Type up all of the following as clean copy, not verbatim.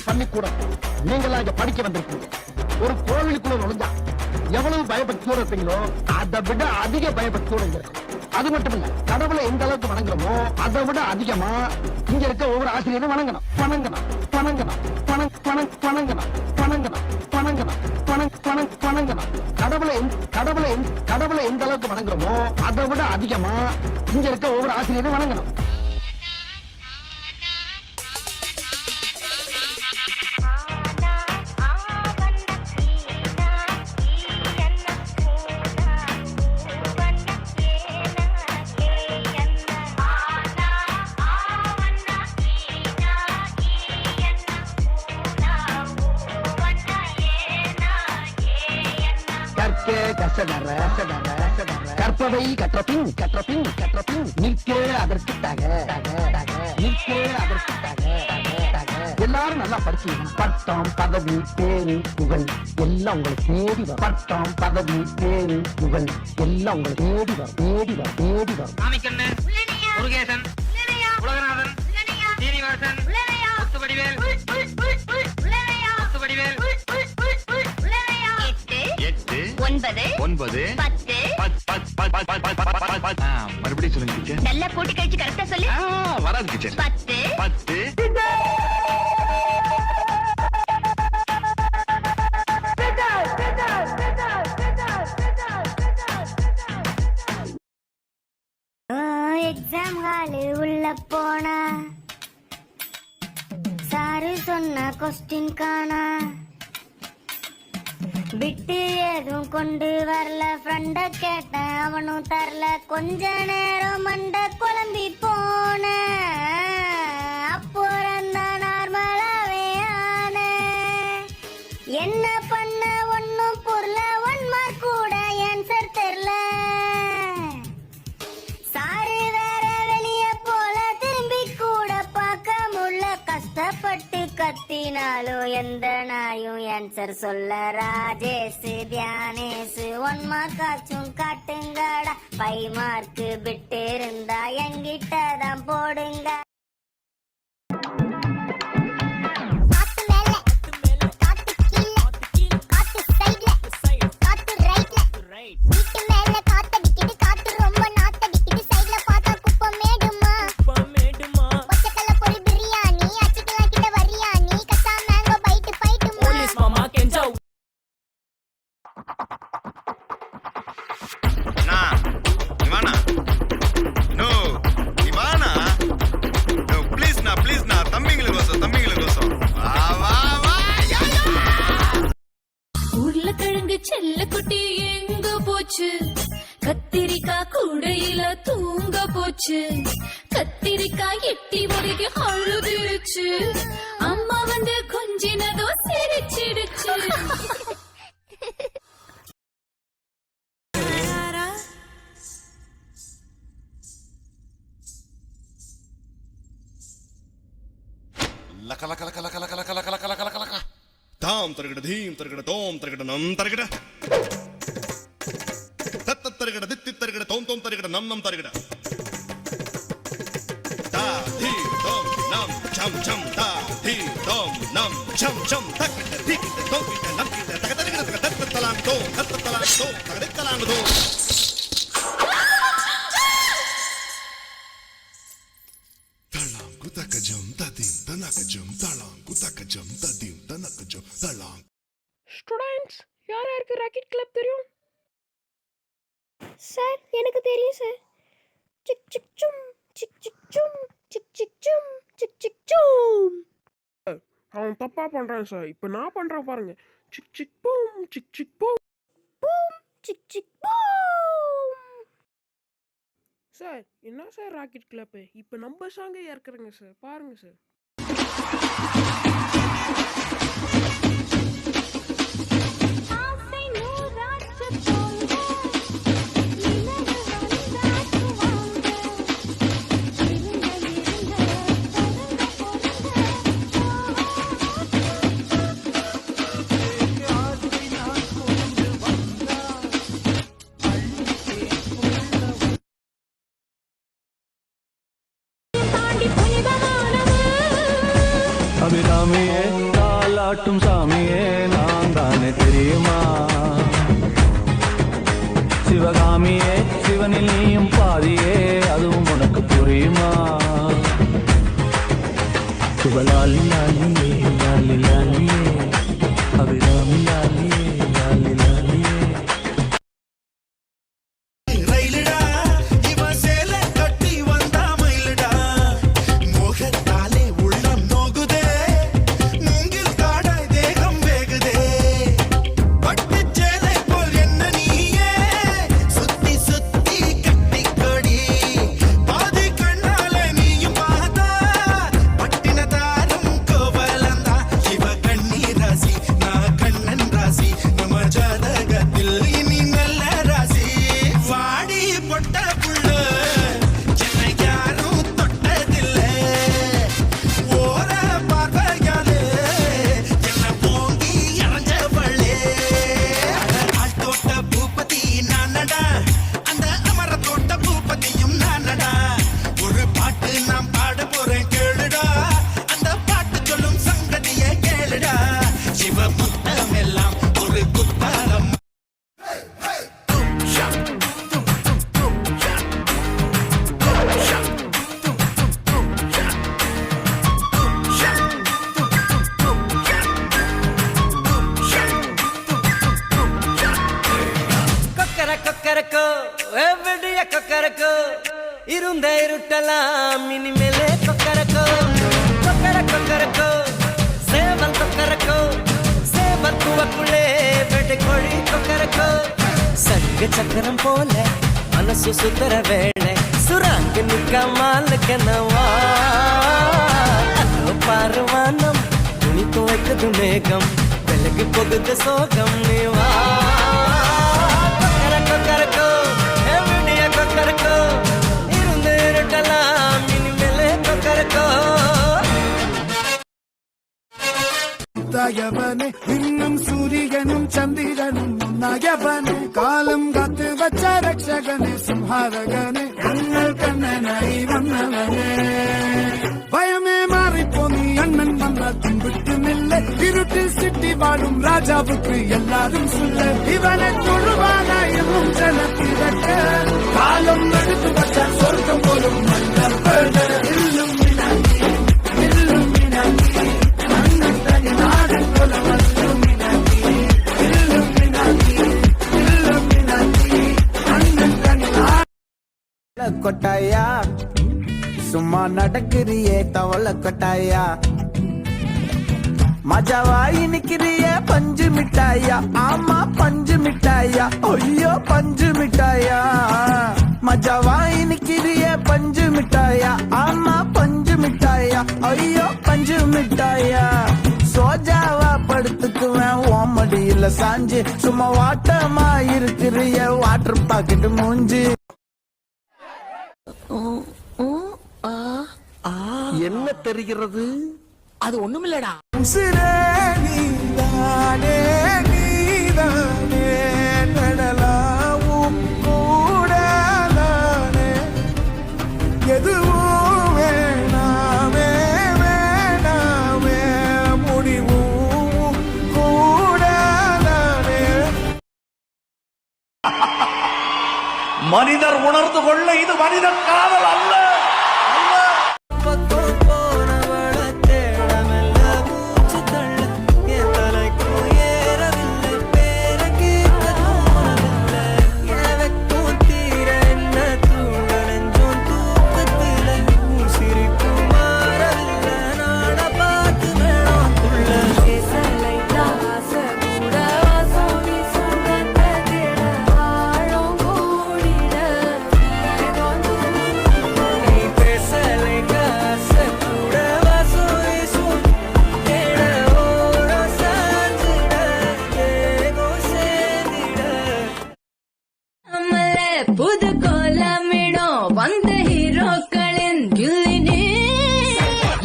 பள்ளிக்கூடம் நீங்களா இங்க படிக்க வந்திருக்கீங்க. ஒரு கோவிலுக்குள்ள நுழைஞ்சா எவ்வளவு பயபக்தியோட இருப்பீங்களோ அதை விட அதிக பயபக்தியோட இங்க இருக்கும். அது மட்டும் இல்ல, கடவுளை எந்த அளவுக்கு வணங்குறோமோ அதை விட அதிகமா இங்க இருக்க ஒவ்வொரு ஆசிரியரும் வணங்கணும் வணங்கணும் வணங்கணும் வணங்கணும் வணங்கணும் வணங்கணும் வணங்கணும். கடவுளை எந்த அளவுக்கு வணங்குறோமோ அதை விட அதிகமா இங்க இருக்க ஒவ்வொரு ஆசிரியரும் வணங்கணும். கற்பவை கற்றபின் நிற்க அதற்கு எல்லாரும் நல்லா படிச்சீங்க. பட்டம் பதவி பேரு புகழ் எல்லாம் உங்களுக்கு தேடி வரும். பட்டம் பதவி பேரு புகழ் எல்லாம் உங்களுக்கு தேடி வரும். முருகேசன், உலகநாதன், சீனிவாசன், முத்துவடிவேல், மறுபடியும் சொல்லுங்க. நல்லா போட்டு கழிச்சு கரெக்டா சொல்லு. வராது டீச்சர். 10 எக்ஸாம் ஹாலு உள்ள போனா சாரு சொன்ன கொஸ்டின் காணா விட்டு எதுவும் கொண்டு வரல. ஃப்ரெண்ட கேட்டேன் அவனும் தரல. கொஞ்ச நேரம் மண்ட குழம்பி போன அப்புறம் தான் நார்மலாவே ஆன. என்ன பண்ண ஒன்னும் புரியல. 1 மார்க் கூட ஆன்சர் தெரியல. சாரு வேற வெளிய போல திரும்பி கூட பார்க்க முடியல. கஷ்டப்பட்டு கத்தினாலும் எந்த நாயும் ஆன்சர் சொல்ல. ராஜேஷ் தியானேஷ் 1 மார்க் ஆச்சும் காட்டுங்கடா. 5 மார்க் விட்டு இருந்தா என்கிட்ட தான் போடுங்க. செல்லக்குட்டி எங்க போச்சு? கத்திரிக்காய் கூடையில தூங்க போச்சு. கத்திரிக்காய் எட்டி முறைக்கு அழுதுருச்சு. அம்மா வந்து கொஞ்சினதோ சிரிச்சிடுச்சு. தாம் தருகிட தீம் தருகிட தோம் தருகிட நம் தருகிட தத்த தருகிட தித்தி தருகிட தோம் தோம் தருகிட நம் நம் தருகிட தா தி தோம் நம் சம் சம் தா தி தோம் நம் சம் சம் தக்கிட திக்கிட தோக்கிட நக்கிட தக தருகிட தக தத்த தலாங் தோ தத்த தலாங் தோ தக தலாங் தோ. தலாங் குதக்கஜம் ததிம் தனக்கஜம் தலாங் குதக்கஜம் ததிம் தனக்கஜம் தலாங். ஸ்டூடண்ட்ஸ், யார் யாருக்கு ராக்கெட் கிளப் தெரியும்? சார், எனக்கு தெரியும் சார். சிக் சிக் சும் சிக் சிக் சும் சிக் சிக் சும் சிக் சிக் சும். அவன் தப்பா பண்றான் சார். இப்போ நான் பண்றேன் பாருங்க. Sick sick boom sick sick boom boom sick sick boom. Sir, என்ன சார் ராக்கெட் கிளப்? இப்போ நம்ம சாங்கே இறக்குறேங்க சார், பாருங்க சார். சிவகாமியே சிவனில் நீயும் பாதியே அதுவும் உனக்கு புரியுமா சுபலாலி லாலியே லாலி லாலியே அபிராமி லாலியே லாலி லாலியே ரயிலுடா இவன் சேலை கட்டி வந்தா மயிலுடா மோகத்தாலே உள்ளம் நோகுதே மூங்கில் காடாய் தேகம் வேகுதே பட்டுச் சேலை போல் என்ன நீயே சுத்தி சுத்தி கட்டிக்கொடி பாதி கண்ணாலே நீயும் பார்த்தா பட்டினதாரும் கோவலந்தா இவ கண்ணீர் ராசி நான் கண்ணன் ராசி நம்ம ஜாதகத்தில் இனி நல்ல ராசி வாடி பொட்ட புள்ள என்னை யாரும் தொட்டதில்லை ஓர பார்வையாலே என்ன போங்கி இறஞ்சவளே ஆள் தோட்ட பூபதி நானடா அந்த அமர தோட்ட பூபதியும் நானடா ஒரு பாட்டு நான் பாட போறேன் கேளுடா அந்த பாட்டு சொல்லும் சங்கதியை கேளுடா சிவ புத்தம் எல்லாம் ஒரு குத்தாலம் கொக்கரக்கோ எவ்வளிய கொக்கரக்கோ இருந்த இருட்டலாம் இனிமேலே கொக்கரக்கோ கொக்கரக்கோ சேவல் கொக்கரக்கோ சேவல் குவக்குள்ளே வெட்டை கோழி கொக்கரக்கோ சங்க சக்கரம் போல மனசு சுத்தர வேளை சுராங்க நிற்காமல் கனவா அதோ பாருவானம் துணி துவைக்குது மேகம் விலகு போகுது சோகம் நீவா கொக்கரக்கோ எவ்வளிய கொக்கரக்கோ இருந்து இருட்டலாம் இனிமேலே கொக்கரக்கோ தாயவனே இன்னும் சூரியனும் சந்திரனும் நாயவனே காலம் காத்து வச்ச ரட்சகனே சம்ஹாரகனே கண்ணல் கண்ணனாய் வந்தவனே பயமே மாறிப்போ நீ அண்ணன் வந்தா தும்பிட்டு நில்ல இருட்டில் சிட்டி வாழும் ராஜாவுக்கு எல்லாரும் சொல்ல இவனை தொழுவானா என்னும் ஜனத்திரக்க காலம் நடுத்து வச்ச சொர்க்கம் போலும் மன்னர் இல்லும் மினாங்கி இல்லும் மினாங்கி அண்ணன் தனி நாடன் போல வல்லும் மினாங்கி இல்லும் மினாங்கி இல்லும் மினாங்கி அண்ணன் தனி நாடன் கொட்டாயா சும்மா நடக்கிறியே தவள கொட்டாயா மஜாவாய் நிக்கிறிய பஞ்சு மிட்டாயா ஆமா பஞ்சு மிட்டாயா ஐயோ பஞ்சு மிட்டாயா மஜாவாய் நிக்கிறிய பஞ்சு மிட்டாயா ஆமா பஞ்சு மிட்டாயா ஐயோ பஞ்சு மிட்டாயா சோஜாவா படுத்துக்குவேன் ஓமடியில சாஞ்சு சும்மா வாட்டமா இருக்கிறிய வாட்டர் பாக்கெட் மூஞ்சி என்ன தெரிகிறது அது ஒண்ணுமில்லடா உசிரே நீதானே நீதானே நடலாவும் கூடலானே எதுவும் வேணாமே வேணாமே முடிவும் கூடலானே மனிதர் உணர்ந்து கொள்ள இது மனிதன் காதல் அல்ல புது கோலமிடும் வந்த ஹீரோக்களின் கில்லினே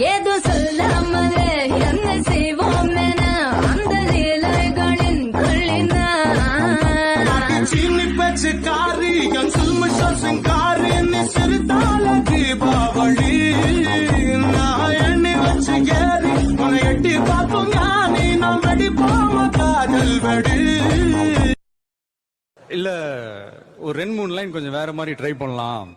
ஏதோ சொல்லாமலே என்ன செய்வோம் என அந்த லீலைகளின் கொள்ளினா சீனி பச்சு காரி சிங்காரி சிறுதால தீபாவளி நான் எண்ணி வச்சு ஏறி உன எட்டி பார்ப்போம் ஞானி நாம் வெடி போவோம் காதல் வெடி இல்ல ஒரு 2-3 லைன் கொஞ்சம் வேற மாதிரி ட்ரை பண்ணலாம்.